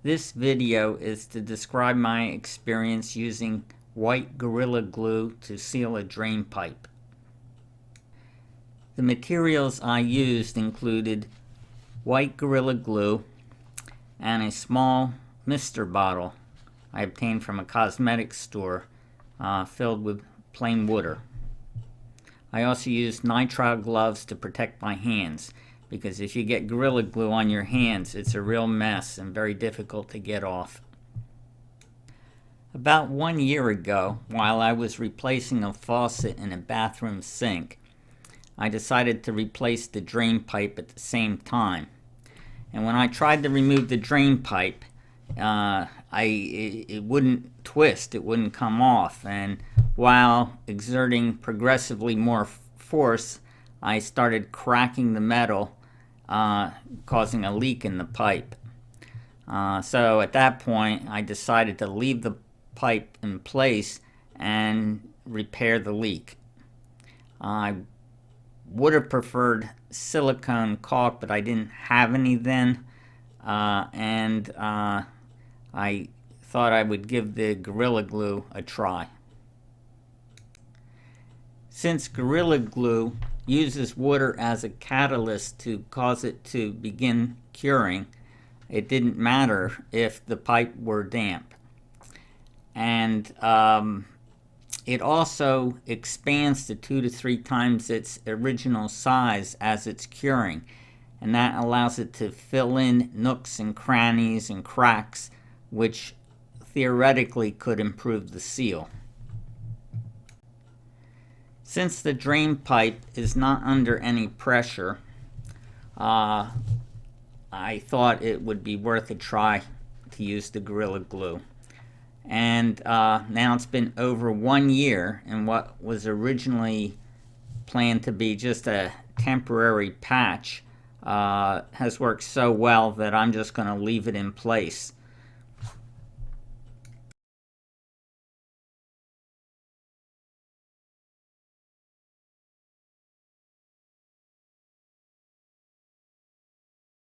This video is to describe my experience using white Gorilla Glue to seal a drain pipe. The materials I used included white Gorilla Glue and a small mister bottle I obtained from a cosmetics store filled with plain water. I also used nitrile gloves to protect my hands, because if you get Gorilla Glue on your hands, it's a real mess and very difficult to get off. About 1 year ago, while I was replacing a faucet in a bathroom sink, I decided to replace the drain pipe at the same time. And when I tried to remove the drain pipe, it wouldn't twist, it wouldn't come off, and while exerting progressively more force, I started cracking the metal, causing a leak in the pipe. So at that point, I decided to leave the pipe in place and repair the leak. I would have preferred silicone caulk, but I didn't have any then, and I thought I would give the Gorilla Glue a try. Since Gorilla Glue uses water as a catalyst to cause it to begin curing, it didn't matter if the pipe were damp. And it also expands to 2 to 3 times its original size as it's curing, and that allows it to fill in nooks and crannies and cracks, which theoretically could improve the seal. Since the drain pipe is not under any pressure, I thought it would be worth a try to use the Gorilla Glue. And now it's been over 1 year, and what was originally planned to be just a temporary patch has worked so well that I'm just going to leave it in place.